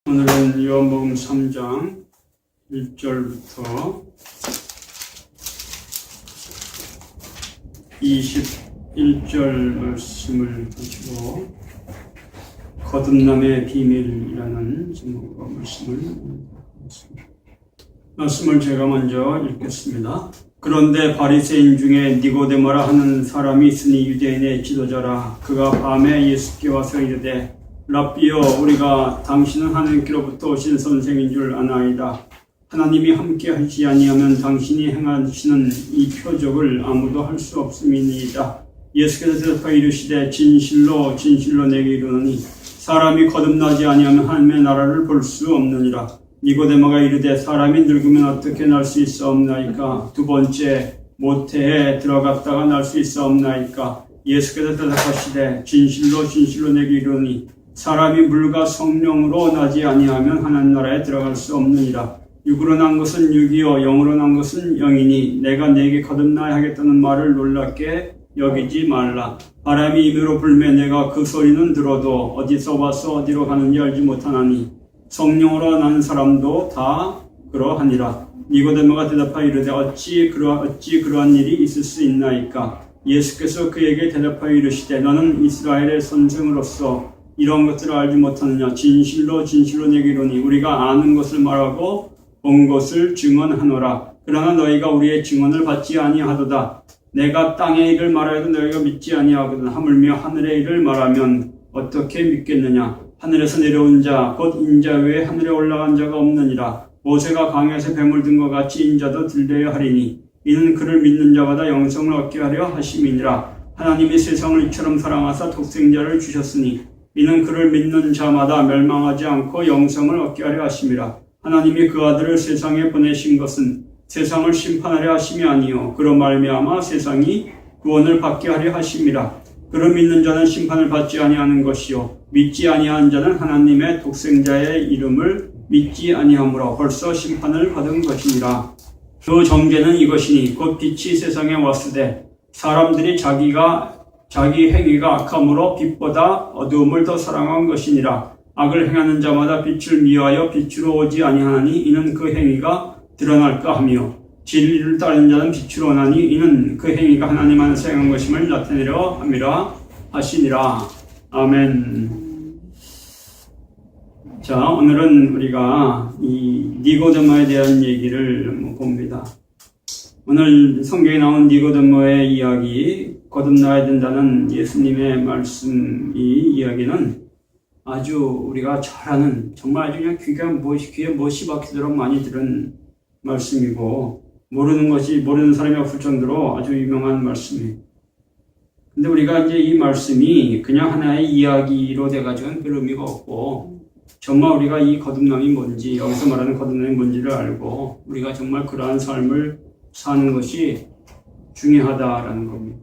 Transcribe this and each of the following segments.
오늘은 요한복음 3장 1절부터 21절 말씀을 가지고 거듭남의 비밀이라는 제목으로 말씀을 제가 먼저 읽겠습니다. 그런데 바리새인 중에 니고데모라 하는 사람이 있으니 유대인의 지도자라. 그가 밤에 예수께 와서 이르되 랍비여, 우리가 당신은 하나님께로부터 오신 선생인 줄 아나이다. 하나님이 함께 하지 아니하면 당신이 행하시는 이 표적을 아무도 할 수 없음이니이다. 예수께서 대답하여 이르시되 진실로 진실로 내게 이르노니 사람이 거듭나지 아니하면 하나님의 나라를 볼 수 없느니라. 니고데모가 이르되 사람이 늙으면 어떻게 날 수 있사옵나이까? 두 번째 모태에 들어갔다가 날 수 있사옵나이까? 예수께서 대답하시되 진실로 진실로 내게 이르노니 사람이 물과 성령으로 나지 아니하면 하나님 나라에 들어갈 수 없느니라. 육으로 난 것은 육이요 영으로 난 것은 영이니 내가 네게 거듭나야 하겠다는 말을 놀랍게 여기지 말라. 바람이 임으로 불매 내가 그 소리는 들어도 어디서 와서 어디로 가는지 알지 못하나니 성령으로 난 사람도 다 그러하니라. 니고데모가 대답하여 이르되 어찌 그러한 일이 있을 수 있나이까? 예수께서 그에게 대답하여 이르시되 너는 이스라엘의 선생으로서 이런 것들을 알지 못하느냐? 진실로 진실로 내게 이르노니 우리가 아는 것을 말하고 본 것을 증언하노라. 그러나 너희가 우리의 증언을 받지 아니하도다. 내가 땅의 일을 말하여도 너희가 믿지 아니하거든. 하물며 하늘의 일을 말하면 어떻게 믿겠느냐? 하늘에서 내려온 자 곧 인자 외에 하늘에 올라간 자가 없느니라. 모세가 강에서 뱀을 든 것 같이 인자도 들려야 하리니 이는 그를 믿는 자마다 영생을 얻게 하려 하심이니라. 하나님이 세상을 이처럼 사랑하사 독생자를 주셨으니 이는 그를 믿는 자마다 멸망하지 않고 영생을 얻게 하려 하심이라. 하나님이 그 아들을 세상에 보내신 것은 세상을 심판하려 하심이 아니요 그로 말미암아 세상이 구원을 받게 하려 하심이라. 그를 믿는 자는 심판을 받지 아니하는 것이요 믿지 아니한 자는 하나님의 독생자의 이름을 믿지 아니하므로 벌써 심판을 받은 것이니라. 그 정죄는 이것이니 곧 빛이 세상에 왔으되 사람들이 자기 행위가 악함으로 빛보다 어두움을 더 사랑한 것이니라. 악을 행하는 자마다 빛을 미워하여 빛으로 오지 아니하나니 이는 그 행위가 드러날까 하며 진리를 따르는 자는 빛으로 오나니 이는 그 행위가 하나님 안에서 행한 것임을 나타내려 함이라 하시니라. 아멘. 자, 오늘은 우리가 이 니고데모에 대한 얘기를 봅니다. 오늘 성경에 나온 니고데모의 이야기, 거듭나야 된다는 예수님의 말씀, 이 이야기는 아주 우리가 잘 아는, 정말 아주 그냥 귀에 못이 박히도록 많이 들은 말씀이고, 모르는 사람이 없을 정도로 아주 유명한 말씀이에요. 근데 우리가 이제 이 말씀이 그냥 하나의 이야기로 돼가지고는 별 의미가 없고, 정말 우리가 이 거듭남이 뭔지, 여기서 말하는 거듭남이 뭔지를 알고, 우리가 정말 그러한 삶을 사는 것이 중요하다라는 겁니다.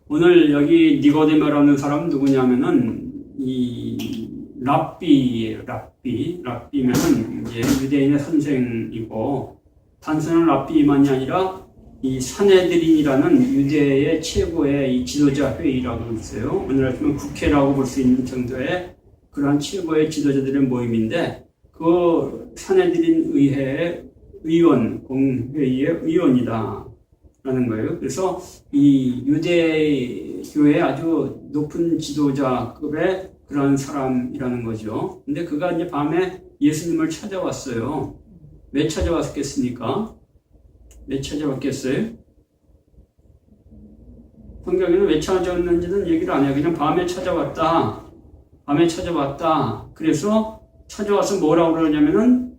오늘 여기 니고데모라는 사람은 누구냐면은 이 랍비예요. 랍비면은 이제 유대인의 선생이고, 단순한 랍비만이 아니라 이 산헤드린이라는 유대의 최고의 이 지도자 회의라고 있어요. 오늘 같으면 국회라고 볼 수 있는 정도의 그러한 최고의 지도자들의 모임인데, 그 산헤드린 의회의 공회의의 의원이다 라는 거예요. 그래서 이 유대교의 아주 높은 지도자급의 그런 사람이라는 거죠. 근데 그가 이제 밤에 예수님을 찾아왔어요. 왜 찾아왔겠습니까? 왜 찾아왔겠어요? 성경에는 왜 찾아왔는지는 얘기를 안 해요. 그냥 밤에 찾아왔다. 그래서 찾아와서 뭐라고 그러냐면은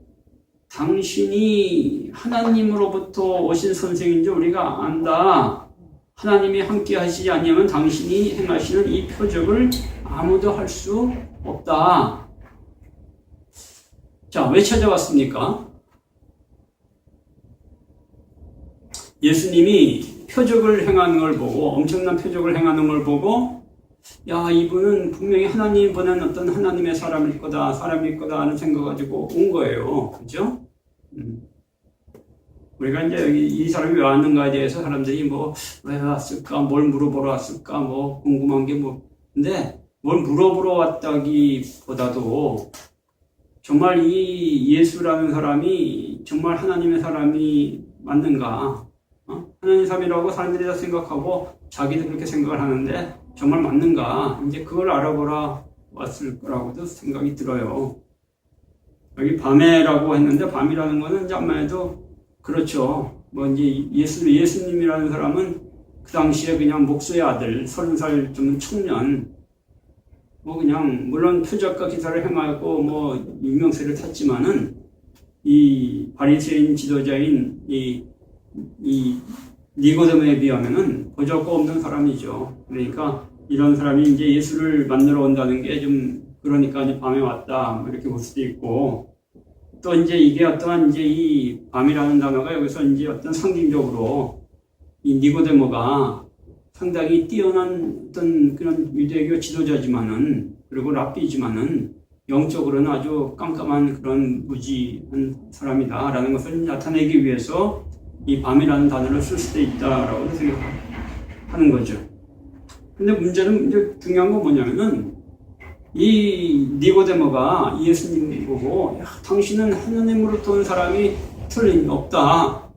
당신이 하나님으로부터 오신 선생인 줄 우리가 안다. 하나님이 함께 하시지 않으면 당신이 행하시는 이 표적을 아무도 할 수 없다. 자, 왜 찾아왔습니까? 예수님이 표적을 행하는 걸 보고, 엄청난 표적을 행하는 걸 보고, 야, 이분은 분명히 하나님이 보낸 어떤 하나님의 사람일 거다 하는 생각 가지고 온 거예요. 그죠? 우리가 이제 여기 이 사람이 왜 왔는가에 대해서 사람들이 왜 왔을까, 뭘 물어보러 왔을까, 궁금한 게 근데 뭘 물어보러 왔다기보다도 정말 이 예수라는 사람이 정말 하나님의 사람이 맞는가? 하나님의 사람이라고 사람들이 다 생각하고 자기도 그렇게 생각을 하는데 정말 맞는가? 이제 그걸 알아보라 왔을 거라고도 생각이 들어요. 여기 밤에라고 했는데 밤이라는 거는 이제 아마 해도 그렇죠. 뭐 이제 예수님이라는 사람은 그 당시에 그냥 목수의 아들, 30살 좀 청년, 뭐 그냥 물론 표적과 기사를 행하고 뭐 유명세를 탔지만은 이 바리새인 지도자인 이 니고데모에 비하면은 보잘것 없는 사람이죠. 그러니까 이런 사람이 이제 예수를 만나러 온다는 게 좀 그러니까 이제 밤에 왔다 뭐 이렇게 볼 수도 있고, 또 이제 이게 어떠한 이제 이 밤이라는 단어가 여기서 이제 어떤 상징적으로 이 니고데모가 상당히 뛰어난 어떤 그런 유대교 지도자지만은, 그리고 랍비지만은 영적으로는 아주 깜깜한 그런 무지한 사람이다라는 것을 나타내기 위해서 이 밤이라는 단어를 쓸 수도 있다라고 생각하는 거죠. 근데 문제는 이제 중요한 건 뭐냐면은 이 니고데모가 예수님 보고 야, 당신은 하나님으로부터 온 사람이 틀림없다.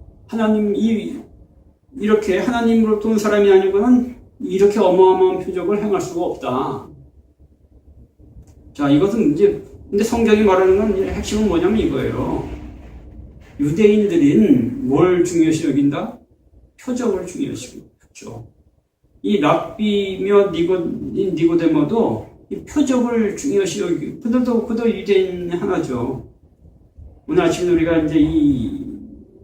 이렇게 하나님으로부터 온 사람이 아니고는 이렇게 어마어마한 표적을 행할 수가 없다. 자, 이것은 이제 근데 성경이 말하는 건 핵심은 뭐냐면 이거예요. 유대인들은 뭘 중요시 여긴다? 표적을 중요시 여겼죠. 이 랍비며 니고데모도 이 표적을 중요시 여기고, 그들도 유대인 하나죠. 오늘 아침에 우리가 이제 이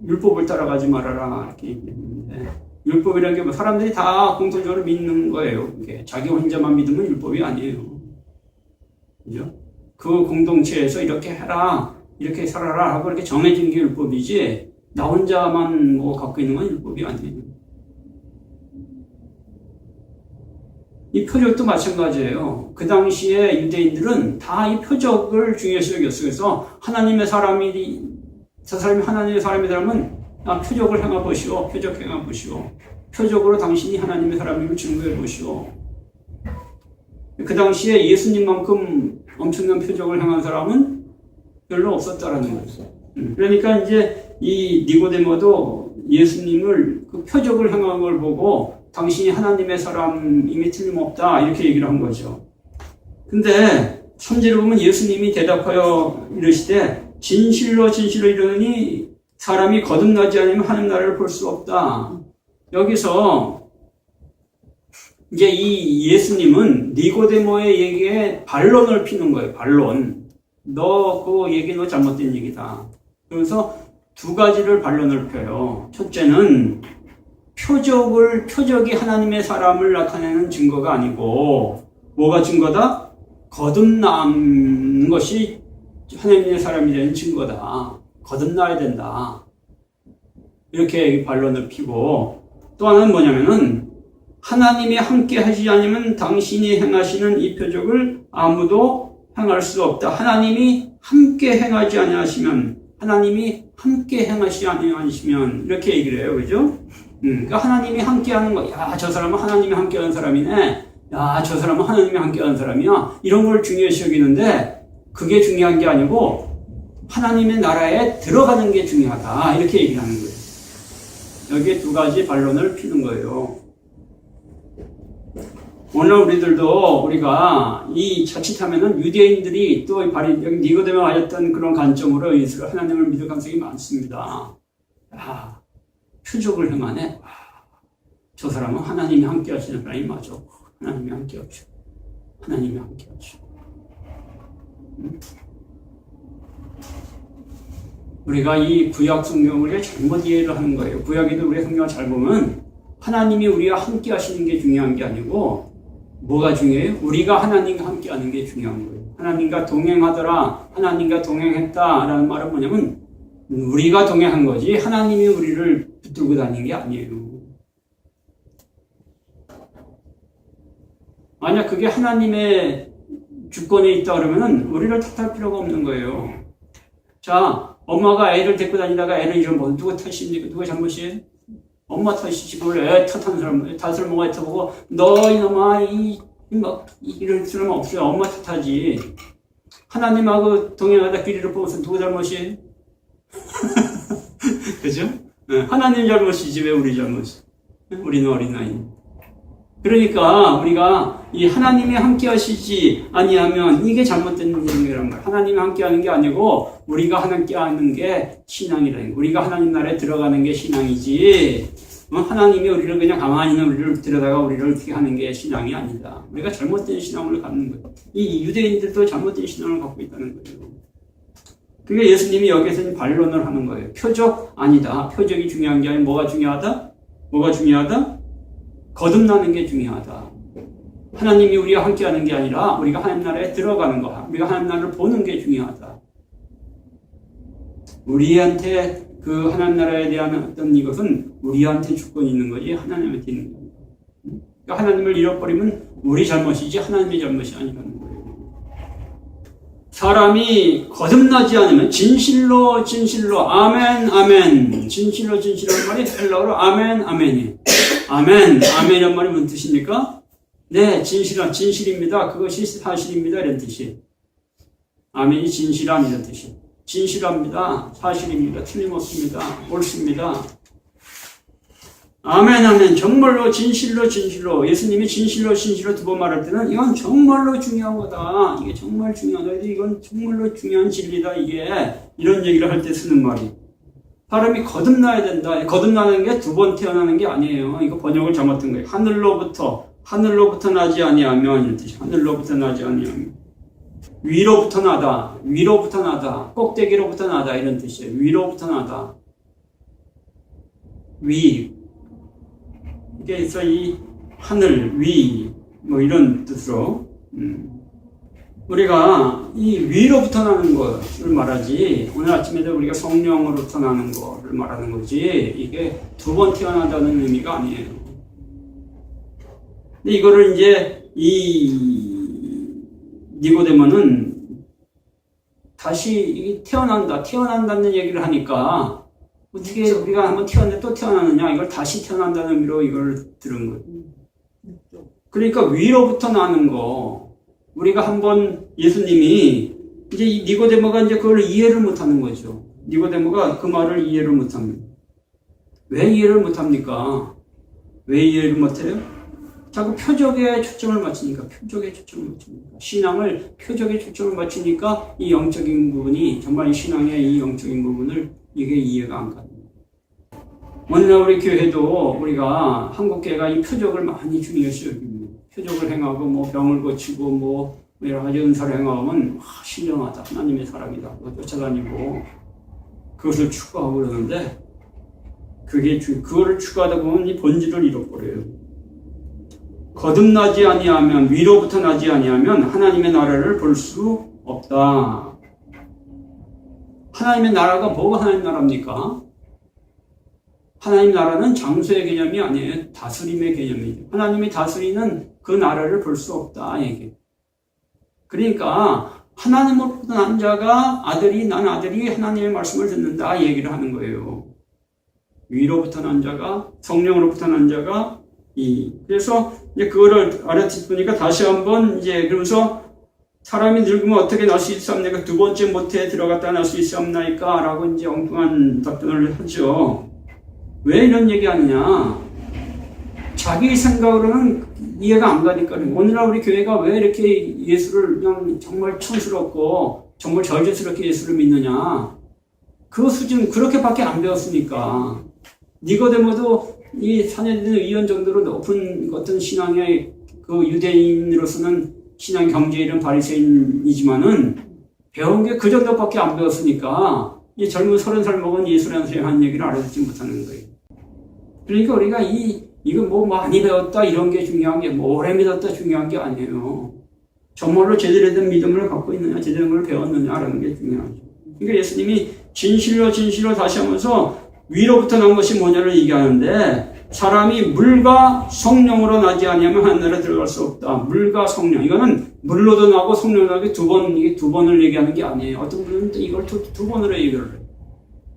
율법을 따라가지 말아라 이렇게 얘기했는데, 율법이라는 게 뭐 사람들이 다 공통적으로 믿는 거예요. 그게 자기 혼자만 믿으면 율법이 아니에요. 그죠? 그 공동체에서 이렇게 해라, 이렇게 살아라 하고 이렇게 정해진 게 율법이지, 나 혼자만 뭐 갖고 있는 건 율법이 아니에요. 이 표적도 마찬가지예요. 그 당시에 유대인들은 다 이 표적을 중요시 여겼어요. 그래서 하나님의 사람이, 저 사람이 하나님의 사람이라면 표적을 행해 보시오. 표적 행해 보시오. 표적으로 당신이 하나님의 사람임을 증거해 보시오. 그 당시에 예수님만큼 엄청난 표적을 행한 사람은 별로 없었다라는 거죠. 그러니까 이제 이 니고데모도 예수님을 그 표적을 행한 걸 보고 당신이 하나님의 사람임이 틀림없다 이렇게 얘기를 한 거죠. 근데 3절에 보면 예수님이 대답하여 이르시되 진실로 이르노니 사람이 거듭나지 않으면 하나님 나라를 볼 수 없다. 여기서 이제 이 예수님은 니고데모의 얘기에 반론을 피는 거예요. 반론. 너 그 얘기 너 잘못된 얘기다. 그래서 두 가지를 반론을 펴요. 첫째는 표적이 하나님의 사람을 나타내는 증거가 아니고 뭐가 증거다? 거듭난 것이 하나님의 사람이 되는 증거다. 거듭나야 된다. 이렇게 반론을 피고, 또 하나는 뭐냐면은 하나님이 함께 하시지 않으면 당신이 행하시는 이 표적을 아무도 행할 수 없다. 하나님이 함께 행하지 아니하시면, 하나님이 함께 행하시지 아니하시면 이렇게 얘기를 해요. 그죠? 그러니까 하나님이 함께 하는 거, 야, 저 사람은 하나님이 함께 하는 사람이네. 야, 저 사람은 하나님이 함께 하는 사람이야. 이런 걸 중요시 여기는데 그게 중요한 게 아니고 하나님의 나라에 들어가는 게 중요하다. 이렇게 얘기를 하는 거예요. 여기에 두 가지 반론을 피는 거예요. 오늘 우리가 이 자칫하면은 유대인들이 또 여기 니고데모 가졌던 그런 관점으로 예수를 하나님을 믿을 가능성이 많습니다. 야, 표적을 행하네. 저 사람은 하나님이 함께 하시는 사람이 맞아. 하나님이 함께 하시오. 하나님이 함께 하시오. 우리가 이 구약 성경을 잘못 이해를 하는 거예요. 구약에도 우리 성경을 잘 보면 하나님이 우리와 함께 하시는 게 중요한 게 아니고 뭐가 중요해요? 우리가 하나님과 함께 하는 게 중요한 거예요. 하나님과 동행하더라, 하나님과 동행했다라는 말은 뭐냐면 우리가 동행한 거지 하나님이 우리를 붙들고 다니는 게 아니에요. 만약 그게 하나님의 주권에 있다 그러면은 우리를 탓할 필요가 없는 거예요. 자, 엄마가 애를 데리고 다니다가 애를 잃어버려. 누가 탓입니까? 누가 잘못이에요? 엄마 탓이지. 그걸 애 탓하는 사람, 탓을 뭐가 탓하고, 너 이놈아, 이럴 수는 없어요. 엄마 탓하지. 하나님하고 동행하다 길이를 뽑아서 누구 잘못이에요? 그죠? 하나님 잘못이지 왜 우리 잘못이? 우리는 어린아이. 그러니까 우리가 이 하나님이 함께 하시지 아니하면 이게 잘못된 일이란 말이야. 하나님이 함께 하는 게 아니고 우리가 함께 하는 게 신앙이라는 거야. 우리가 하나님 나라에 들어가는 게 신앙이지. 하나님이 우리를 그냥 가만히 있는 우리를 들여다가 우리를 어떻게 하는 게 신앙이 아니다. 우리가 잘못된 신앙을 갖는 거예요. 이 유대인들도 잘못된 신앙을 갖고 있다는 거예요. 그게 예수님이 여기서 반론을 하는 거예요. 표적 아니다. 표적이 중요한 게 아니라 뭐가 중요하다? 뭐가 중요하다? 거듭나는 게 중요하다. 하나님이 우리와 함께 하는 게 아니라 우리가 하나님 나라에 들어가는 거, 우리가 하나님 나라를 보는 게 중요하다. 우리한테 그 하나님 나라에 대한 어떤 이것은 우리한테 주권이 있는 거지 하나님한테 있는 거예요. 그러니까 하나님을 잃어버리면 우리 잘못이지 하나님의 잘못이 아니라는 거예요. 사람이 거듭나지 않으면 진실로 아멘 아멘 진실로 하는 말이 헬라어로 아멘 아멘이에요. 아멘이란 말이 무슨 뜻입니까? 네, 진실입니다. 그것이 사실입니다. 이런 뜻이에요. 아멘이 진실함 이런 뜻이에요. 진실합니다. 사실입니다. 틀림없습니다. 옳습니다. 아멘. 정말로 진실로. 예수님이 진실로 두 번 말할 때는 이건 정말로 중요한 거다. 이게 정말 중요하다. 이건 정말로 중요한 진리다. 이게 이런 얘기를 할 때 쓰는 말이. 사람이 거듭나야 된다. 거듭나는 게 두 번 태어나는 게 아니에요. 이거 번역을 잘못한 거예요. 하늘로부터 나지 아니하면 이런 뜻이. 하늘로부터 나지 아니하면. 위로부터 나다. 꼭대기로부터 나다. 이런 뜻이에요. 위로부터 나다. 그래서 이 하늘, 뭐 이런 뜻으로, 우리가 이 위로부터 나는 것을 말하지, 오늘 아침에도 우리가 성령으로부터 나는 것을 말하는 거지, 이게 두 번 태어난다는 의미가 아니에요. 근데 이거를 이제 이 니고데모는 다시 태어난다는 얘기를 하니까, 어떻게 우리가 한번 태어났는데 또 태어나느냐, 이걸 다시 태어난다는 의미로 이걸 들은 거예요. 그러니까 위로부터 나는 거, 우리가 한번 예수님이 이제 니고데모가 이제 그걸 이해를 못하는 거죠. 니고데모가 그 말을 이해를 못합니다. 왜 이해를 못합니까? 왜 이해를 못해요? 자꾸 표적에 초점을 맞추니까. 신앙을 표적에 초점을 맞추니까 이 영적인 부분이 정말 신앙의 이 영적인 부분을 이게 이해가 안 가요. 오늘날 우리 교회도 우리가 한국교회가 이 표적을 많이 중요시 여깁니다. 표적을 행하고 뭐 병을 고치고 뭐 여러 가지 은사를 행하면 신령하다. 하나님의 사람이다. 쫓아다니고 그것을 추구하고 그러는데 그거를 추구하다 보면 이 본질을 잃어버려요. 거듭나지 아니하면 위로부터 나지 아니하면 하나님의 나라를 볼 수 없다. 하나님의 나라가 뭐가 하나님 나라입니까? 하나님 나라는 장소의 개념이 아니에요. 다스림의 개념이죠. 하나님이 다스리는 그 나라를 볼 수 없다. 이게. 그러니까 하나님으로부터 난 자가 난 아들이 하나님의 말씀을 듣는다. 이 얘기를 하는 거예요. 위로부터 난 자가 성령으로부터 난 자가 그래서 이제 그거를 알아듣으니까 다시 한번 이제 그러면서 사람이 늙으면 어떻게 날 수 있사옵나이까? 두 번째 모태에 들어갔다 날 수 있사옵나이까? 라고 이제 엉뚱한 답변을 하죠. 왜 이런 얘기 하느냐? 자기 생각으로는 이해가 안 가니까. 오늘날 우리 교회가 왜 이렇게 예수를 그냥 정말 촌스럽고 정말 절제스럽게 예수를 믿느냐? 그 수준 그렇게밖에 안 배웠으니까. 니고데모도 이 사내들은 위원 정도로 높은 어떤 신앙의 그 유대인으로서는 신앙 경제에 이른 바리새인이지만은 배운 게 그 정도밖에 안 배웠으니까 이 젊은 30살 먹은 예수라는 사람이 한 얘기를 알아듣지 못하는 거예요. 그러니까 우리가 이거 뭐 많이 배웠다 이런 게 중요한 게 뭐 오래 믿었다 중요한 게 아니에요. 정말로 제대로 된 믿음을 갖고 있느냐, 제대로 된 걸 배웠느냐라는 게 중요하죠. 그러니까 예수님이 진실로 다시 하면서 위로부터 난 것이 뭐냐를 얘기하는데 사람이 물과 성령으로 나지 아니하면 하늘에 들어갈 수 없다. 물과 성령. 이거는 물로도 나고 성령으로 나고 두 번을 얘기하는 게 아니에요. 어떤 분은 이걸 두 번으로 얘기를 해요.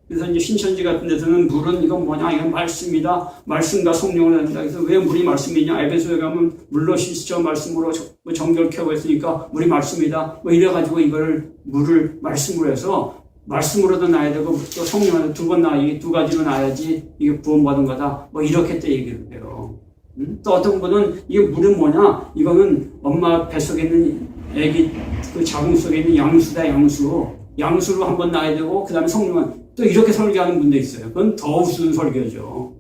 그래서 이제 신천지 같은 데서는 물은 이건 뭐냐, 이건 말씀이다. 말씀과 성령을 한다. 그래서 왜 물이 말씀이냐? 에베소에 가면 물로 씻으셔 말씀으로 정결케 하고 했으니까 물이 말씀이다. 뭐 이래가지고 이거를 물을 말씀으로 해서 말씀으로도 나야 되고 또 성령으로 두 번 나야, 이게 두 가지로 나야지 이게 구원받은 거다. 뭐 이렇게 또 얘기를 해요. 또 어떤 분은 이게 물은 뭐냐? 이거는 엄마 뱃속에 있는 애기 그 자궁 속에 있는 양수다, 양수. 양수로 한번 나야 되고 그다음에 성령은 또 이렇게 설교하는 분도 있어요. 그건 더 우스운 설교죠.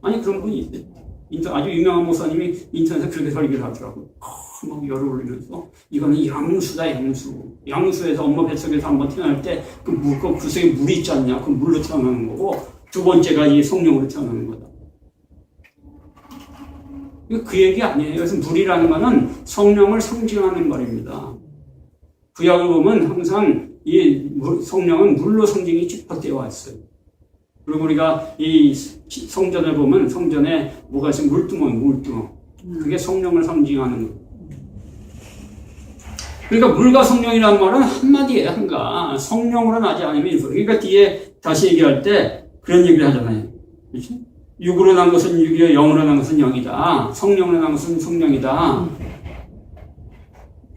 아니 그런 분이 아주 유명한 목사님이 인터넷에 그렇게 설교를 하더라고요. 막 열을 올리면서 이거는 양수다, 양수. 양수에서 엄마 뱃속에서 한번 태어날 때 그 속에 물이 있지 않냐? 그 물로 태어나는 거고 두 번째가 이 성령으로 태어나는 거다. 그 얘기 아니에요. 그래서 물이라는 거는 성령을 상징하는 말입니다. 구약을 보면 항상 이 성령은 물로 상징이 짚어되어 왔어요. 그리고 우리가 이 성전을 보면 성전에 뭐가 있으면 물두멍. 그게 성령을 상징하는 거예요. 그러니까 물과 성령이라는 말은 한마디예요, 한가. 성령으로 나지 않으면 그러니까 뒤에 다시 얘기할 때 그런 얘기를 하잖아요. 그렇지? 육으로 난 것은 육이요, 영으로 난 것은 영이다. 성령으로 난 것은 성령이다.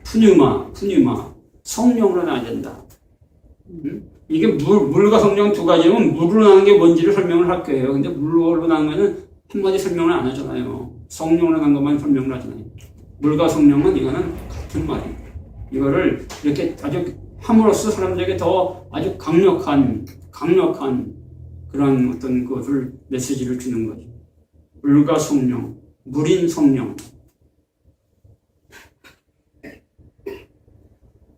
푸뉴마. 성령으로 나야 된다. 이게 물과 성령 두 가지면 물로 나는 게 뭔지를 설명을 할 거예요. 근데 물로 나는 거는 한마디 설명을 안 하잖아요. 성령으로 난 것만 설명을 하잖아요. 물과 성령은 이거는 같은 말이에요. 이거를 이렇게 아주 함으로써 사람들에게 더 아주 강력한 그런 어떤 것을 메시지를 주는 거죠. 물과 성령, 물인 성령.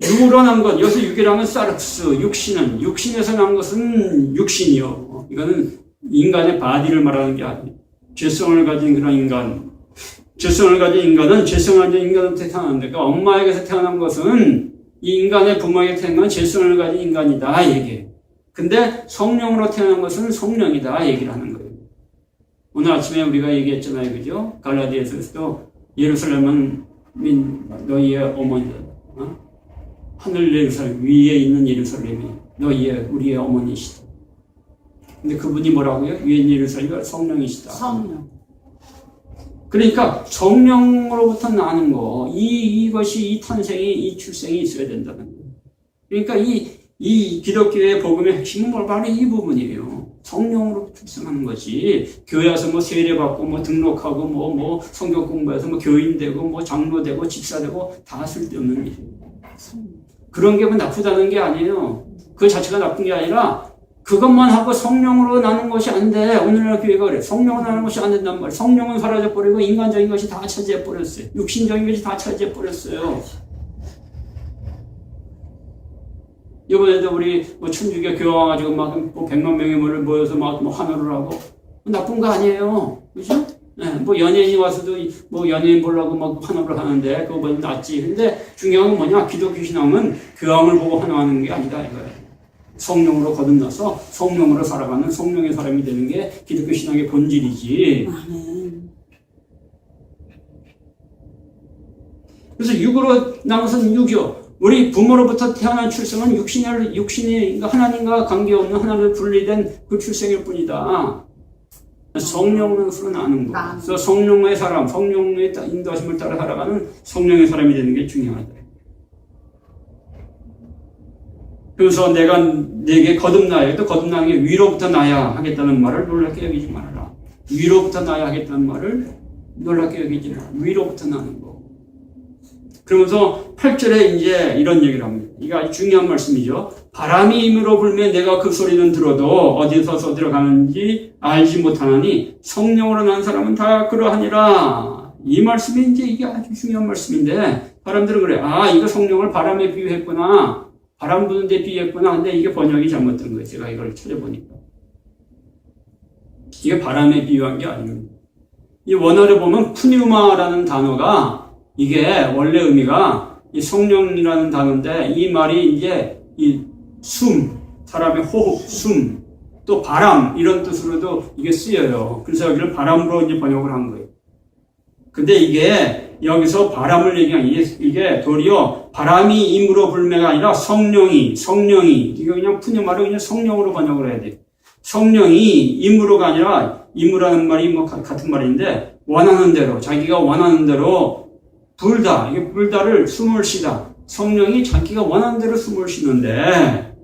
육으로 난 것, 여기서 육이라면 사르스, 육신에서 난 것은 육신이요. 이거는 인간의 바디를 말하는 게 아니에요. 죄성을 가진 그런 인간. 죄성을 가진 인간은 죄성을 가진 인간한테 태어났는데, 그러니까 엄마에게서 태어난 것은 이 인간의 부모에게 태어난 건 죄성을 가진 인간이다, 얘기해요. 근데 성령으로 태어난 것은 성령이다, 얘기를 하는 거예요. 오늘 아침에 우리가 얘기했잖아요, 그죠? 갈라디아서도 예루살렘은 너희의 어머니다. 하늘 예루살렘, 위에 있는 예루살렘이 우리의 어머니시다. 근데 그분이 뭐라고요? 위에 있는 예루살렘이 성령이시다. 성령. 그러니까 성령으로부터 나는 거, 이것이 이 탄생이, 이 출생이 있어야 된다는 거예요. 그러니까 이 기독교의 복음의 핵심은 바로 이 부분이에요. 성령으로 출생하는 거지. 교회 와서 뭐 세례받고 뭐 등록하고 뭐 성경 공부해서 뭐 교인 되고 뭐 장로 되고 집사 되고 다 쓸데없는 일이에요. 그런 게 뭐 나쁘다는 게 아니에요. 그 자체가 나쁜 게 아니라 그것만 하고 성령으로 나는 것이 안 돼. 오늘날 교회가 그래. 성령으로 나는 것이 안 된단 말이에요. 성령은 사라져버리고 인간적인 것이 다 차지해버렸어요. 육신적인 것이 다 차지해버렸어요. 이번에도 우리 뭐 천주교 교회 와가지고 막 뭐 100만 명의 물을 모여서 막 뭐 환호를 하고 나쁜 거 아니에요. 그죠? 네, 뭐 연예인이 와서도 뭐 연예인 보려고 막 환호를 하는데 그거보다 낫지. 근데 중요한 건 뭐냐? 기독교 신앙은 교황을 보고 환호하는 게 아니다 이거예요. 성령으로 거듭나서 성령으로 살아가는 성령의 사람이 되는 게 기독교 신앙의 본질이지. 그래서 육으로 난 것은 육이요. 우리 부모로부터 태어난 출생은 육신이 하나님과 관계없는 하나님을 분리된 그 출생일 뿐이다. 성령으로 나는 거. 그래서 성령의 사람, 성령의 인도하심을 따라 살아가는 성령의 사람이 되는 게 중요하다. 그래서 내가 내게 거듭나야, 또 거듭나는 게 위로부터 나야 하겠다는 말을 놀랍게 여기지 말아라. 위로부터 나야 하겠다는 말을 놀랍게 여기지 말아라. 위로부터 나는 거. 그러면서 8절에 이제 이런 얘기를 합니다. 이게 아주 중요한 말씀이죠. 바람이 임으로 불면 내가 그 소리는 들어도 어디서 들어가는지 알지 못하나니 성령으로 난 사람은 다 그러하니라. 이 말씀이 이제 이게 아주 중요한 말씀인데 사람들은 그래. 아, 이거 성령을 바람에 비유했구나. 바람 부는 데 비유했구나. 근데 이게 번역이 잘못된 거예요. 제가 이걸 찾아보니까. 이게 바람에 비유한 게 아닙니다. 이 원어를 보면 푸뉴마라는 단어가 이게 원래 의미가 이 성령이라는 단어인데 이 말이 이제 이 숨, 사람의 호흡, 숨, 또 바람 이런 뜻으로도 이게 쓰여요. 그래서 여기를 바람으로 이제 번역을 한 거예요. 근데 이게 여기서 바람을 얘기하는 이게 도리어 바람이 임으로 불매가 아니라 성령이 이거 그냥 푸념 말로 그냥 성령으로 번역을 해야 돼. 성령이 임으로가 아니라 임으라는 말이 뭐 같은 말인데 원하는 대로 자기가 원하는 대로 불다 이게 불다를 숨을 쉬다. 성령이 자기가 원하는 대로 숨을 쉬는데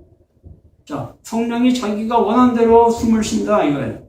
자 성령이 자기가 원하는 대로 숨을 쉰다 이거예요.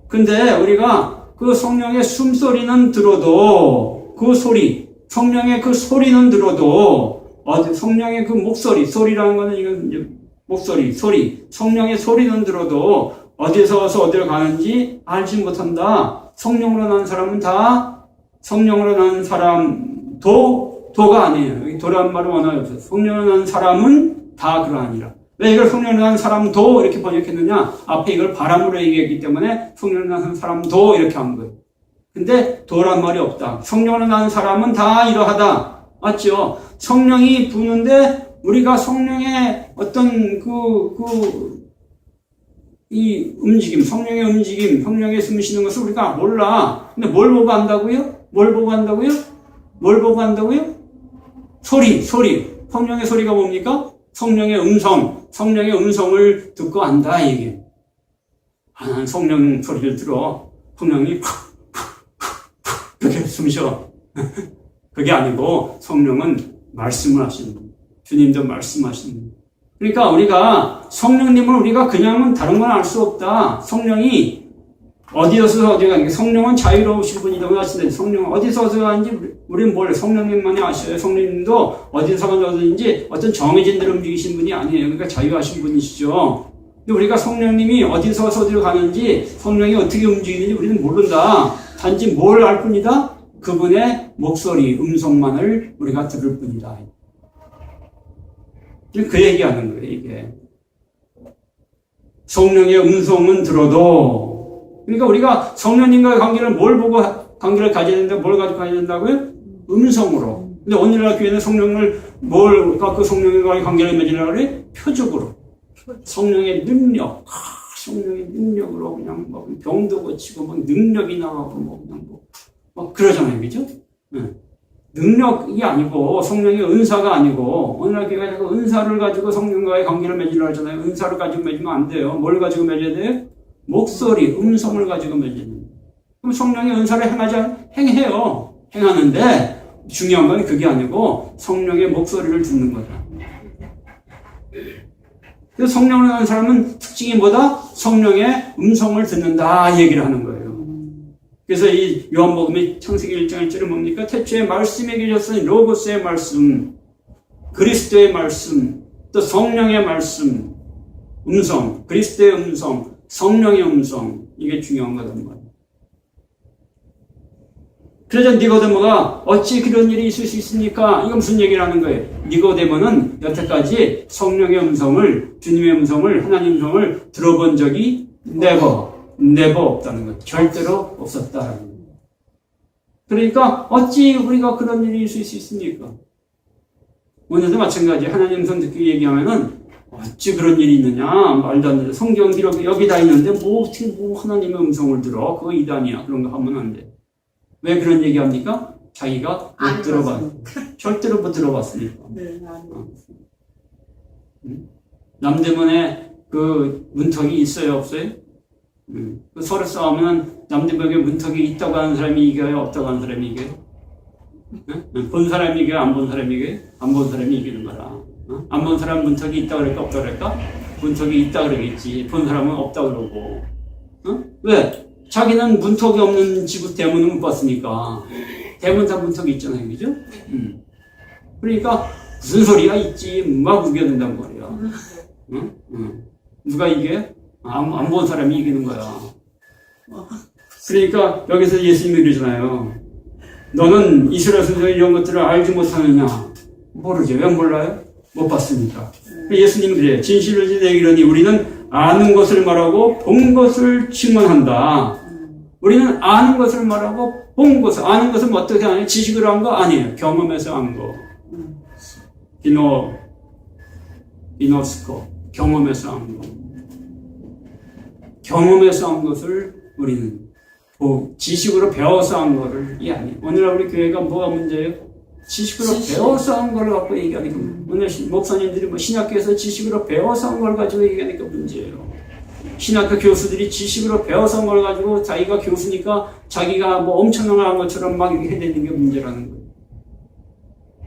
근데 우리가 그 성령의 숨소리는 들어도 그 소리, 성령의 그 소리는 들어도 성령의 그 목소리, 소리라는 거는 이건 목소리, 소리, 성령의 소리는 들어도 어디서 와서 어디로 가는지 알지 못한다. 성령으로 난 사람은 다 성령으로 난 사람 도가 아니에요. 여기 도라는 말을 원하는 없어요. 성령으로 난 사람은 다 그러하니라. 왜 이걸 성령으로 난 사람도 이렇게 번역했느냐? 앞에 이걸 바람으로 얘기했기 때문에 성령으로 난 사람도 이렇게 한 거예요. 근데 도란 말이 없다. 성령으로 난 사람은 다 이러하다. 맞죠? 성령이 부는데 우리가 성령의 어떤 이 움직임, 성령의 움직임, 성령의 숨 쉬는 것을 우리가 몰라. 근데 뭘 보고 안다고요? 뭘 보고 안다고요? 뭘 보고 안다고요? 소리. 성령의 소리가 뭡니까? 성령의 음성을 듣고 안다, 이게. 난 성령 소리를 들어. 성령이 그렇게 숨 쉬어. 그게 아니고, 성령은 말씀을 하시는 분. 주님도 말씀하시는 분. 그러니까 우리가, 성령님을 우리가 그냥은 다른 건 알 수 없다. 성령이 어디서 어디 가는지, 성령은 자유로우신 분이라고 하시는데, 성령은 어디서 어디 가는지 우리는 몰라요. 성령님만이 아셔요. 성령님도 어디서 가는지 어떤 정해진 대로 움직이신 분이 아니에요. 그러니까 자유하신 분이시죠. 근데 우리가 성령님이 어디서 어디로 가는지, 성령이 어떻게 움직이는지 우리는 모른다. 단지 뭘 알 뿐이다? 그분의 목소리, 음성만을 우리가 들을 뿐이다. 그 얘기하는 거예요, 이게. 성령의 음성은 들어도 그러니까 우리가 성령님과의 관계를 뭘 보고 관계를 가져야 된다, 뭘 가지고 가야 된다고요? 음성으로. 근데 오늘날 교회는 성령을 뭘 갖고 성령과의 관계를 맺으려고 그래? 표적으로. 성령의 능력, 성령의 능력으로 그냥 뭐 병도 고치고 뭐 능력이 나가고 뭐 그냥 뭐 그러잖아요, 그죠? 네. 능력이 아니고 성령의 은사가 아니고 오늘날 교회가 자꾸 은사를 가지고 성령과의 관계를 맺으려고 하잖아요. 은사를 가지고 맺으면 안 돼요. 뭘 가지고 맺어야 돼요? 목소리, 음성을 가지고 맺는. 그럼 성령의 은사를 행해요. 행하는데 중요한 건 그게 아니고 성령의 목소리를 듣는 거다. 그래서 성령을 하는 사람은 특징이 뭐다? 성령의 음성을 듣는다 얘기를 하는 거예요. 그래서 이 요한복음의 창세기 1장 1절은 뭡니까? 태초에 말씀에 계셨으니 로고스의 말씀, 그리스도의 말씀, 또 성령의 말씀, 음성, 그리스도의 음성, 성령의 음성, 이게 중요한 거단 말이에요. 그래서 니고데모가 어찌 그런 일이 있을 수 있습니까? 이건 무슨 얘기를 하는 거예요? 니고데모는 여태까지 성령의 음성을, 주님의 음성을, 하나님의 음성을 들어본 적이 never 없다는 것. 절대로 없었다라는 것. 그러니까 어찌 우리가 그런 일이 있을 수 있습니까? 오늘도 마찬가지. 하나님 음성 듣기 얘기하면은 어찌 그런 일이 있느냐? 말도 안 돼. 성경 기록이 여기 다 있는데 어떻게 하나님의 음성을 들어? 그거 이단이야. 그런 거 하면 안 돼. 왜 그런 얘기 합니까? 자기가 못 들어봤어. 절대로 못 들어봤으니까. 네, 남대문에 그 문턱이 있어요, 없어요? 서로 싸우면 남대문에 문턱이 있다고 하는 사람이 이겨요, 없다고 하는 사람이 이겨요? 본 사람이 이겨요, 안 본 사람이 이겨요? 안 본 사람이 이기는 거라. 안 본 사람은 문턱이 있다고 그럴까, 없다고 그럴까? 문턱이 있다고 그러겠지. 본 사람은 없다고 그러고. 왜? 자기는 문턱이 없는 지구 대문은 못 봤으니까. 대문 다 문턱이 있잖아요, 그죠? 그러니까 무슨 소리가 있지, 막 우겨낸단 말이야. 누가 이게? 안 본 사람이 이기는 거야. 그러니까 여기서 예수님이 그러잖아요. 너는 이스라엘 선생의 이런 것들을 알지 못하느냐? 모르죠. 왜 몰라요? 못 봤으니까. 예수님이 그래요. 진실로 내게 이르니 우리는 아는 것을 말하고 본 것을 증언한다. 우리는 아는 것을 말하고 본 것을, 아는 것은 어떻게 하냐? 지식으로 한 거 아니에요. 경험해서 한 거. 이노스코. 경험해서 한 거. 경험해서 한 것을 우리는 지식으로 배워서 한 거를 아니에요. 오늘날 우리 교회가 뭐가 문제예요? 지식으로 배워서 한 걸 갖고 얘기하니까 오늘 목사님들이 뭐 신학교에서 지식으로 배워서 한 걸 가지고 얘기하니까 문제예요. 신학교 교수들이 지식으로 배워서 한 걸 가지고 자기가 교수니까 자기가 뭐 엄청난 것처럼 막 이렇게 해대는 게 문제라는 거예요.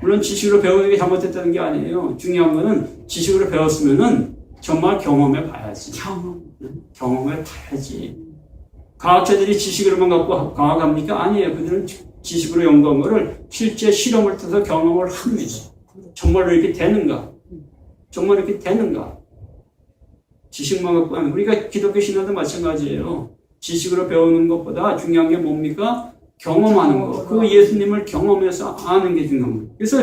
물론 지식으로 배우는 게 잘못됐다는 게 아니에요. 중요한 거는 지식으로 배웠으면은 정말 경험해 봐야지. 경험해 봐야지. 과학자들이 지식으로만 갖고 과학합니까? 아니에요. 그들은 지식으로 연구한 거를 실제 실험을 통해서 경험을 합니다. 정말로 이렇게 되는가? 정말 이렇게 되는가? 지식만 갖고 하는, 우리가 기독교 신화도 마찬가지예요. 지식으로 배우는 것보다 중요한 게 뭡니까? 경험하는 거. 그 예수님을 경험해서 아는 게 중요한 거예요. 그래서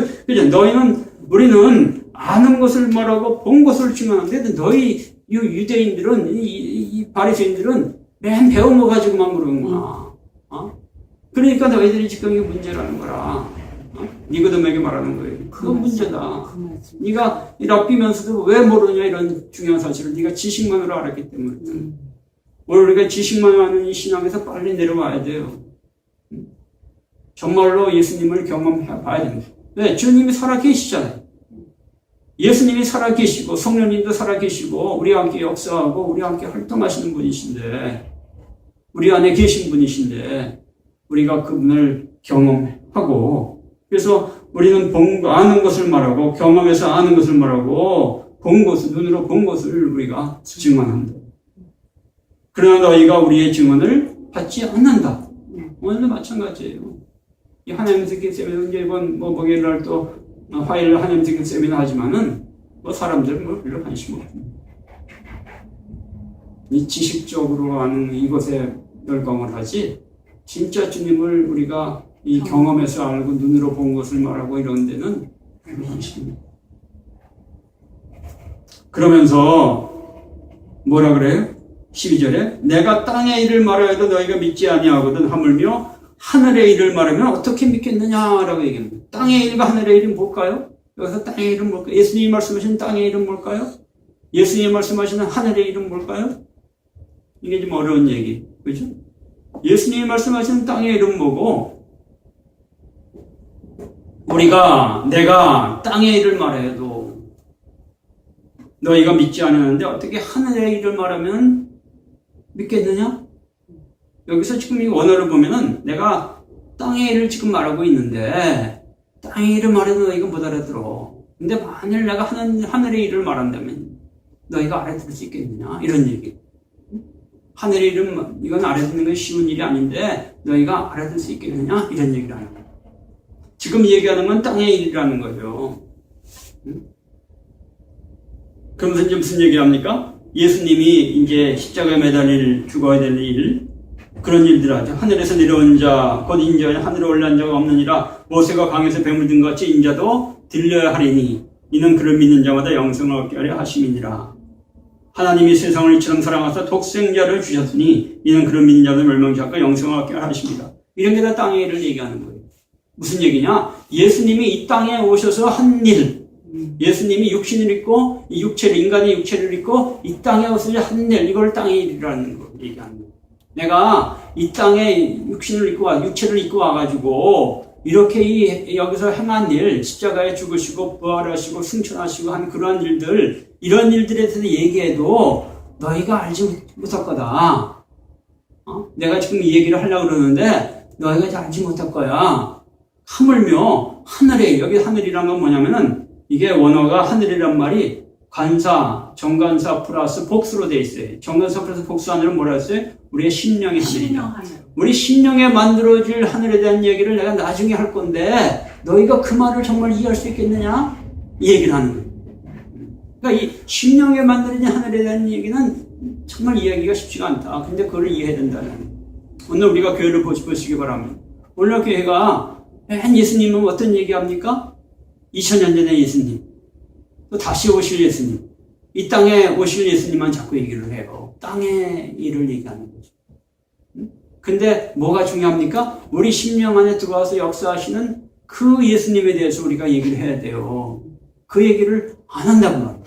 우리는 아는 것을 말하고 본 것을 증언하는데 너희 이 유대인들은 이 바리새인들은 맨 배운 거 가지고만 그러는구나. 그러니까 너희들이 지금 이게 문제라는 거라. 니고데모에게 말하는 거예요. 그건 문제다. 네가 랍비면서도 왜 모르냐 이런 중요한 사실을 네가 지식만으로 알았기 때문에. 우리가 지식만 아는 이 신앙에서 빨리 내려와야 돼요. 정말로 예수님을 경험해 봐야 됩니다. 왜? 주님이 살아계시잖아요. 예수님이 살아계시고 성령님도 살아계시고 우리와 함께 역사하고 우리와 함께 활동하시는 분이신데 우리 안에 계신 분이신데 우리가 그분을 경험하고 그래서 우리는 아는 것을 말하고 경험해서 아는 것을 말하고 본 것을 눈으로 본 것을 우리가 증언한다. 그러나 너희가 우리의 증언을 받지 않는다. 오늘도 마찬가지예요. 이 하나님 듣기 세미나 이제 이번 목요일 날 또 화요일 하나님 듣기 세미나 하지만은 사람들 별로 관심 없습니다. 이 지식적으로 아는 이것에 열광을 하지 진짜 주님을 우리가 이 경험에서 알고 눈으로 본 것을 말하고 이런 데는 별로 관심이 없습니다. 그러면서 뭐라 그래요? 12절에 내가 땅의 일을 말하여도 너희가 믿지 아니하거든 하물며 하늘의 일을 말하면 어떻게 믿겠느냐라고 얘기합니다. 땅의 일과 하늘의 일은 뭘까요? 여기서 땅의 일은 뭘까요? 예수님이 말씀하시는 땅의 일은 뭘까요? 예수님이 말씀하시는 하늘의 일은 뭘까요? 이게 좀 어려운 얘기, 그죠? 예수님이 말씀하시는 땅의 일은 뭐고 내가 땅의 일을 말해도 너희가 믿지 않았는데 어떻게 하늘의 일을 말하면 믿겠느냐? 여기서 지금 이 원어를 보면은 내가 땅의 일을 지금 말하고 있는데 땅의 일을 말해도 너희가 못 알아들어. 근데 만일 내가 하늘의 일을 말한다면 너희가 알아들을 수 있겠느냐? 이런 얘기. 하늘의 일은 이건 알아듣는 건 쉬운 일이 아닌데 너희가 알아들 수 있겠느냐? 이런 얘기를 하는 거예요. 지금 얘기하는 건 땅의 일이라는 거죠. 그러면서 이제 무슨 얘기합니까? 예수님이 이제 십자가에 매달릴 죽어야 될 일, 그런 일들을 하죠. 하늘에서 내려온 자, 곧 인자에 하늘에 올라간 자가 없느니라. 모세가 강에서 뱀을 든 것 같이 인자도 들려야 하리니 이는 그를 믿는 자마다 영생을 얻게 하려 하심이니라. 하나님이 세상을 이처럼 사랑하사 독생자를 주셨으니 이는 그를 믿는 자도 멸망치 않고 영생을 얻게 하려 하십니다. 이런 게 다 땅의 일을 얘기하는 거예요. 무슨 얘기냐? 예수님이 이 땅에 오셔서 한 일, 예수님이 육신을 입고 이 육체를 인간의 육체를 입고 이 땅에 오셔서 한 일, 이걸 땅의 일이라는 걸 얘기하는 거예요. 내가 이 땅에 육체를 입고 와가지고 이렇게 여기서 행한 일, 십자가에 죽으시고 부활하시고 승천하시고 한 그러한 일들, 이런 일들에 대해서 얘기해도 너희가 알지 못할 거다. 내가 지금 이 얘기를 하려고 그러는데 너희가 알지 못할 거야. 하물며 하늘에, 여기 하늘이란 건 뭐냐면은 이게 원어가 하늘이란 말이 관사, 정관사 플러스 복수로 돼 있어요. 정관사 플러스 복수 하늘은 뭐라 했어요? 우리의 심령의 하늘이다. 우리 심령에 만들어질 하늘에 대한 얘기를 내가 나중에 할 건데 너희가 그 말을 정말 이해할 수 있겠느냐? 이 얘기를 하는 거예요. 그러니까 이 심령에 만들어진 하늘에 대한 얘기는 정말 이해하기가 쉽지가 않다. 근데 그걸 이해해야 된다는 거예요. 오늘 우리가 교회를 보시기 바랍니다. 오늘 교회가 맨 예수님은 어떤 얘기합니까? 2000년 전의 예수님. 또 다시 오실 예수님. 이 땅에 오실 예수님만 자꾸 얘기를 해요. 땅의 일을 얘기하는 거죠. 근데 뭐가 중요합니까? 우리 심령 안에 들어와서 역사하시는 그 예수님에 대해서 우리가 얘기를 해야 돼요. 그 얘기를 안 한단 말이에요.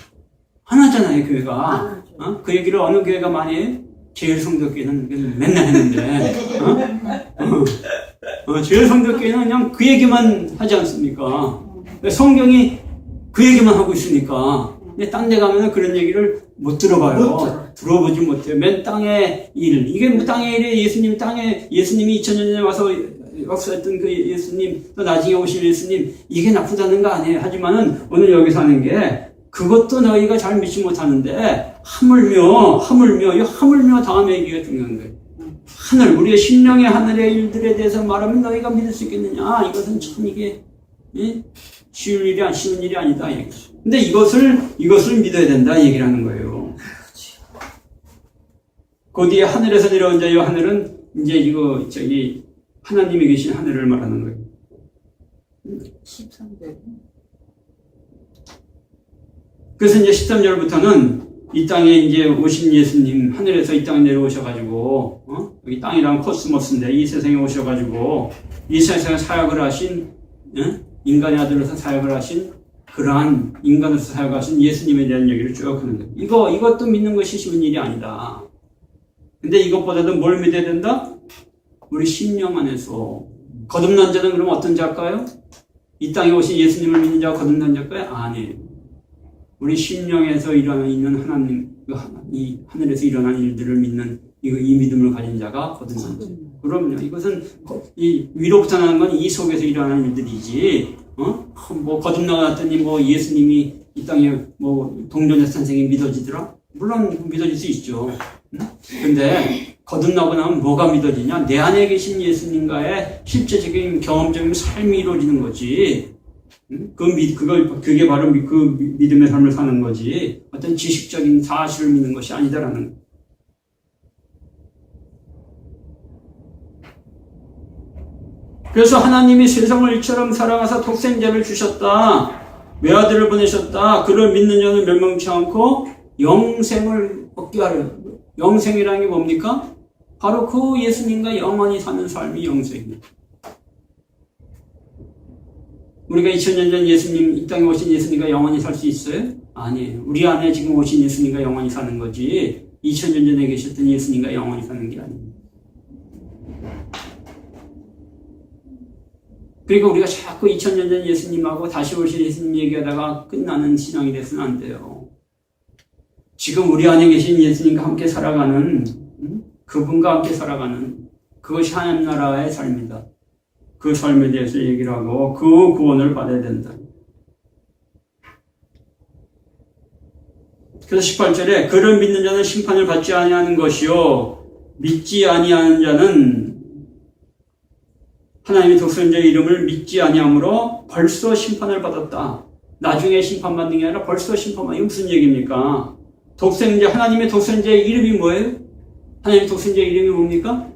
안 하잖아요, 교회가. 그 얘기를 어느 교회가 많이 해요? 제일 성덕교회는 맨날 했는데, 제일 성덕교회는 그냥 그 얘기만 하지 않습니까? 성경이 그 얘기만 하고 있으니까. 근데 딴 데 가면 그런 얘기를 못 들어봐요. 들어보지 못해요. 맨 땅의 일. 이게 뭐 땅의 일에 예수님이 2000년 전에 와서 역사했던 그 예수님, 또 나중에 오실 예수님, 이게 나쁘다는 거 아니에요. 하지만은 오늘 여기서 하는 게 그것도 너희가 잘 믿지 못하는데 하물며 이 하물며 다음에 얘기가 중요한 거예요. 하늘, 우리의 심령의 하늘의 일들에 대해서 말하면 너희가 믿을 수 있겠느냐? 이것은 참 이게 쉬운 일이 아니다. 근데 이것을 믿어야 된다 얘기를 하는 거예요. 그 뒤에 하늘에서 내려온 자의 하늘은 이제 하나님이 계신 하늘을 말하는 거예요. 13절. 그래서 이제 13절부터는 이 땅에 이제 오신 예수님, 하늘에서 이 땅에 내려오셔가지고, 여기 땅이란 코스모스인데 이 세상에 오셔가지고, 이 세상에 사역을 하신, 인간의 아들로서 사역을 하신, 그러한 인간으로서 사역하신 예수님에 대한 얘기를 쭉 하는 거예요. 이것도 믿는 것이 쉬운 일이 아니다. 근데 이것보다도 뭘 믿어야 된다? 우리 심령 안에서. 거듭난 자는 그럼 어떤 자일까요? 이 땅에 오신 예수님을 믿는 자가 거듭난 자일까요? 아니에요. 우리 심령에서 있는 하나님, 이 하늘에서 일어난 일들을 믿는 이 믿음을 가진 자가 거듭난 자. 그럼요. 이것은 이 위로부터 나는 건 이 속에서 일어나는 일들이지. 뭐 거듭나갔더니 뭐 예수님이 이 땅에 뭐 동전의 선생이 믿어지더라? 물론 믿어질 수 있죠. 근데 거듭나고 나면 뭐가 믿어지냐? 내 안에 계신 예수님과의 실제적인 경험적인 삶이 이루어지는 거지. 그게 바로 그 믿음의 삶을 사는 거지. 어떤 지식적인 사실을 믿는 것이 아니다라는 거. 그래서 하나님이 세상을 이처럼 사랑하사 독생자를 주셨다. 외아들을 보내셨다. 그를 믿는 자는 멸망치 않고 영생을 얻게 하려. 영생이라는 게 뭡니까? 바로 그 예수님과 영원히 사는 삶이 영생입니다. 우리가 2000년 전 예수님, 이 땅에 오신 예수님과 영원히 살 수 있어요? 아니에요. 우리 안에 지금 오신 예수님과 영원히 사는 거지, 2000년 전에 계셨던 예수님과 영원히 사는 게 아닙니다. 그러니까 우리가 자꾸 2000년 전 예수님하고 다시 오실 예수님 얘기하다가 끝나는 신앙이 돼서는 안 돼요. 지금 우리 안에 계신 예수님과 함께 살아가는, 그분과 함께 살아가는, 그것이 하나님 나라의 삶이다. 그 삶에 대해서 얘기를 하고 그 구원을 받아야 된다. 그래서 18절에 그를 믿는 자는 심판을 받지 아니하는 것이요 믿지 아니하는 자는 하나님의 독생자의 이름을 믿지 아니함으로 벌써 심판을 받았다. 나중에 심판받는 게 아니라 벌써 심판받는. 이게 무슨 얘기입니까? 하나님의 독생자의 이름이 뭐예요? 하나님의 독생자의 이름이 뭡니까?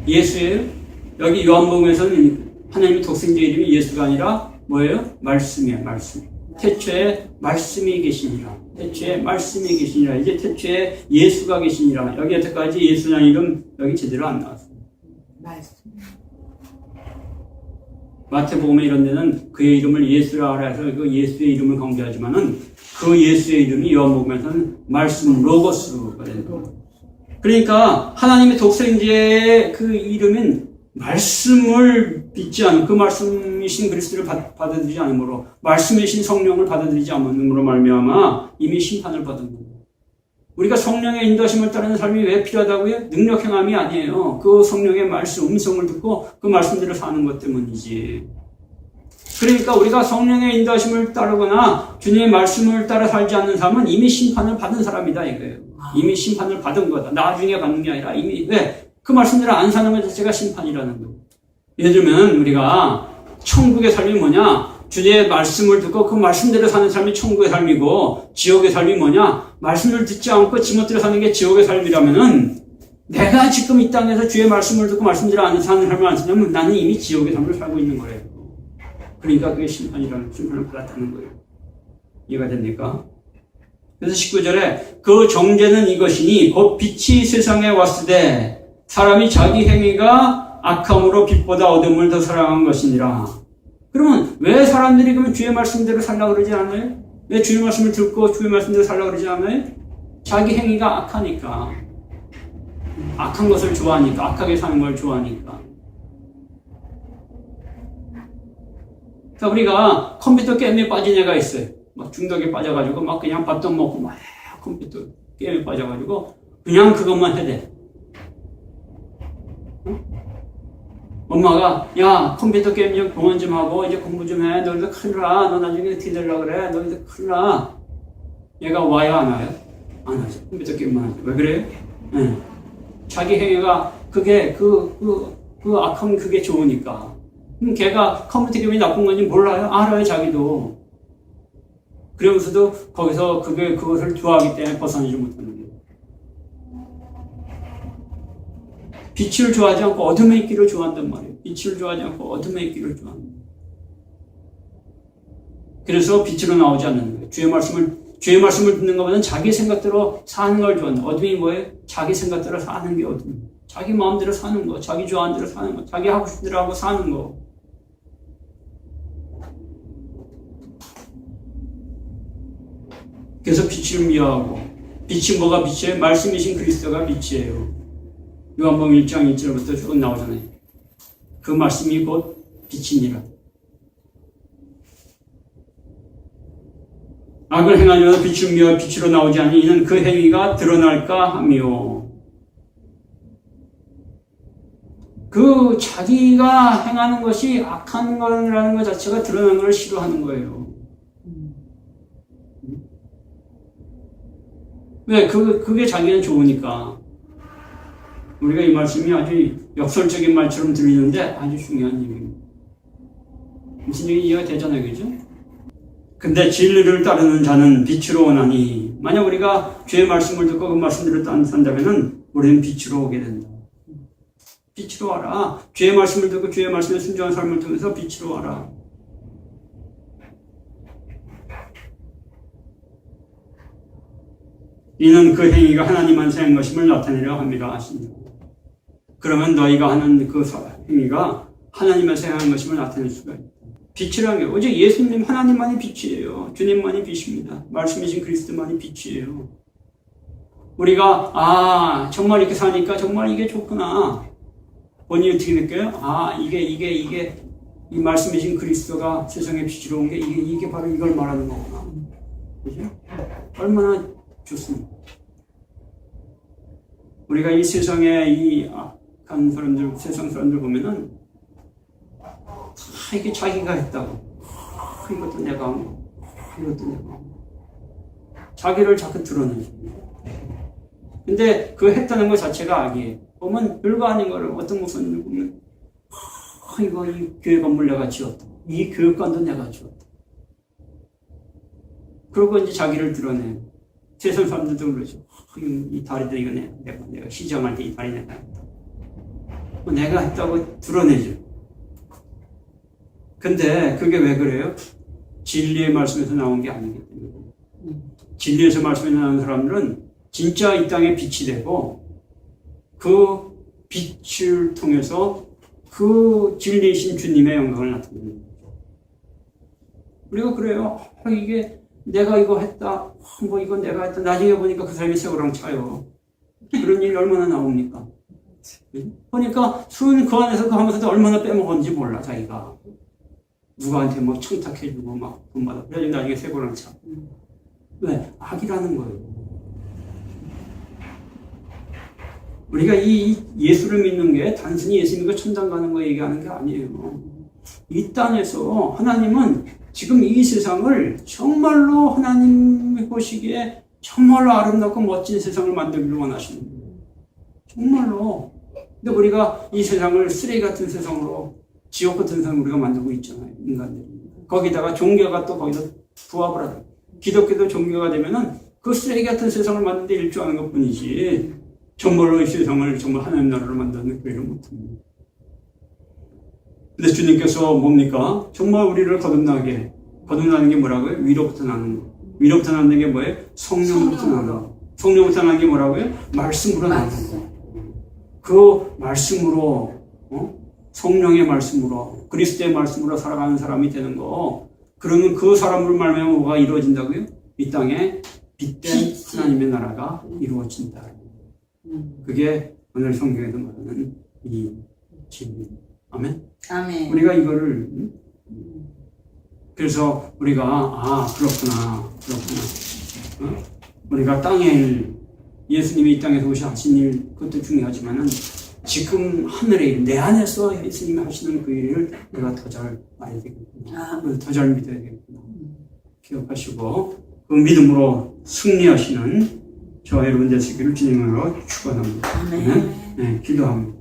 예수예요? 여기 요한복음에서는 하나님의 독생자의 이름이 예수가 아니라 뭐예요? 말씀이에요, 말씀. 태초에 말씀이 계시니라. 태초에 말씀이 계시니라. 이제 태초에 예수가 계시니라. 여기 여태까지 예수라는 이름 여기 제대로 안 나왔어요. 말씀. 마태복음에 이런 데는 그의 이름을 예수라 하라 해서 그 예수의 이름을 강조하지만은 그 예수의 이름이 요한복음에서는 말씀 로고스가 되는 거예요. 그러니까 하나님의 독생자의 그 이름은 말씀을 믿지 않은, 그 말씀이신 그리스도를 받아들이지 않으므로, 말씀이신 성령을 받아들이지 않음으로 말미암아 이미 심판을 받은 겁니다. 우리가 성령의 인도하심을 따르는 삶이 왜 필요하다고요? 능력 행함이 아니에요. 그 성령의 말씀, 음성을 듣고 그 말씀대로 사는 것 때문이지. 그러니까 우리가 성령의 인도하심을 따르거나 주님의 말씀을 따라 살지 않는 사람은 이미 심판을 받은 사람이다 이거예요. 이미 심판을 받은 거다. 나중에 받는 게 아니라 이미. 왜? 그 말씀대로 안 사는 것 자체가 심판이라는 거예요. 예를 들면 우리가 천국의 삶이 뭐냐? 주의 말씀을 듣고 그 말씀대로 사는 삶이 천국의 삶이고, 지옥의 삶이 뭐냐? 말씀을 듣지 않고 지멋대로 사는 게 지옥의 삶이라면은, 내가 지금 이 땅에서 주의 말씀을 듣고 말씀대로 안 사는 삶을 안 쓰냐면 나는 이미 지옥의 삶을 살고 있는 거예요. 그러니까 그게 심판을 받았다는 거예요. 이해가 됩니까? 그래서 19절에 그 정죄는 이것이니 곧 빛이 세상에 왔으되 사람이 자기 행위가 악함으로 빛보다 어둠을 더 사랑한 것이니라. 그러면 왜 사람들이 그러면 주의 말씀대로 살려고 그러지 않아요? 왜 주의 말씀을 듣고 주의 말씀대로 살려고 그러지 않아요? 자기 행위가 악하니까. 악한 것을 좋아하니까, 악하게 사는 걸 좋아하니까. 자, 우리가 컴퓨터 게임에 빠진 애가 있어요. 막 중독에 빠져가지고 막 그냥 밥도 먹고 막 컴퓨터 게임에 빠져가지고 그냥 그것만 해대. 응? 엄마가 야 컴퓨터 게임 좀 그만 좀 하고 이제 공부 좀 해. 너희들 큰일 나. 너 나중에 어떻게 되려고 그래. 너희들 큰일 나. 얘가 와요 안 와요? 안 하죠. 컴퓨터 게임만 하죠. 왜 그래요? 응. 자기 행위가 그게 그 악함 그게 좋으니까. 걔가 컴퓨터 게임이 나쁜 건지 몰라요? 알아요 자기도. 그러면서도 거기서 그것을 좋아하기 때문에 벗어나지 못하는 거예요. 빛을 좋아하지 않고 어둠에 있기를 좋아한단 말이에요. 빛을 좋아하지 않고 어둠에 있기를 좋아한다. 그래서 빛으로 나오지 않는 거예요. 주의 말씀을 듣는 것보다는 자기 생각대로 사는 걸 좋아한다. 어둠이 뭐예요? 자기 생각대로 사는 게 어둠. 자기 마음대로 사는 거, 자기 좋아하는 대로 사는 거, 자기 하고 싶은 대로 하고 사는 거. 그래서 빛을 미워하고, 빛이 뭐가 빛이에요? 말씀이신 그리스도가 빛이에요. 요한복음 1장 1절부터 쭉 나오잖아요. 그 말씀이 곧 빛이니라. 악을 행하려다 빛을 미워 빛으로 나오지 않니 이는 그 행위가 드러날까 하며. 그 자기가 행하는 것이 악한 거라는 것 자체가 드러나는 걸 싫어하는 거예요. 왜? 그게 자기는 좋으니까. 우리가 이 말씀이 아주 역설적인 말처럼 들리는데 아주 중요한 얘기입니다. 무슨 얘기 이해가 되잖아요, 그죠? 근데 진리를 따르는 자는 빛으로 오나니, 만약 우리가 주의 말씀을 듣고 그 말씀대로 산다면은 우리는 빛으로 오게 된다. 빛으로 와라. 주의 말씀을 듣고 주의 말씀에 순종한 삶을 통해서 빛으로 와라. 이는 그 행위가 하나님 안에서 한 것임을 나타내려 함이라 하십니다. 그러면 너희가 하는 그 행위가 하나님에서 행한 것임을 나타낼 수가 있다. 빛이라는 게 오직 예수님 하나님만이 빛이에요. 주님만이 빛입니다. 말씀이신 그리스도만이 빛이에요. 우리가 정말 이렇게 사니까 정말 이게 좋구나. 본인이 어떻게 느껴요? 이게 이 말씀이신 그리스도가 세상에 빛으로 온 게 이게 바로 이걸 말하는 거구나. 그죠? 얼마나 좋습니다. 우리가 이 세상에 이 악한 사람들, 세상 사람들 보면은 다 이게 자기가 했다고. 이것도 내가 한 거, 이것도 내가 한 거. 자기를 자꾸 드러내죠. 근데 그 했다는 것 자체가 악이에요. 보면 별거 아닌 거를 어떤 목사님들 보면 이거 이 교회 건물 내가 지었다. 이 교육관도 내가 지었다. 그러고 이제 자기를 드러내요. 세상 사람들도 그러죠. 이 다리도 이거 내가 시장할 때 이 다리 내가 했다. 내가 했다고 드러내죠. 근데 그게 왜 그래요? 진리의 말씀에서 나온 게 아니기 때문에. 진리에서 말씀에서 나온 사람들은 진짜 이 땅에 빛이 되고 그 빛을 통해서 그 진리이신 주님의 영광을 나타냅니다. 우리가 그래요. 이게 내가 이거 했다. 이건 내가 했다. 나중에 보니까 그 사람이 새우랑 차요. 그런 일이 얼마나 나옵니까? 보니까 술은 그 안에서 그 하면서도 얼마나 빼먹었는지 몰라, 자기가. 누구한테 뭐 청탁해주고 막 돈 받아. 그래가지고 나중에 새우랑 차. 왜? 악이라는 거예요. 우리가 이 예수를 믿는 게 단순히 예수 믿고 천당 가는 거 얘기하는 게 아니에요. 이 땅에서 하나님은 지금 이 세상을 정말로 하나님 보시기에 정말로 아름답고 멋진 세상을 만들기를 원하시는 거예요. 정말로. 근데 우리가 이 세상을 쓰레기 같은 세상으로, 지옥 같은 세상을 우리가 만들고 있잖아요, 인간들이. 거기다가 종교가 또 거기다 부합을 하고. 기독교도 종교가 되면은 그 쓰레기 같은 세상을 만드는데 일조하는 것 뿐이지, 정말로 이 세상을 정말 하나님 나라로 만드는 교회를 못합니다. 근데 주님께서 뭡니까? 정말 우리를 거듭나는 게 뭐라고요? 위로부터 나는 거. 위로부터 나는 게 뭐예요? 성령부터 나는 거. 성령부터 나는 게 뭐라고요? 말씀으로 나는 거. 그 말씀으로, 성령의 말씀으로, 그리스도의 말씀으로 살아가는 사람이 되는 거. 그러면 그 사람을 말미암아 뭐가 이루어진다고요? 이 땅에 빛된 하나님의 나라가 이루어진다. 그게 오늘 성경에서 말하는 이 진리. 아멘. 아멘. 우리가 이거를 그래서 우리가 그렇구나. 우리가 땅에 일, 예수님이 이 땅에서 오셔 하신 일 그것도 중요하지만은 지금 하늘에 일, 내 안에서 예수님이 하시는 그 일을 내가 더 잘 알아야 되겠구나. 더 잘 믿어야 되겠구나. 기억하시고 그 믿음으로 승리하시는 저와 여러분 되시기를 주님으로 축원합니다. 아멘. 네, 기도합니다.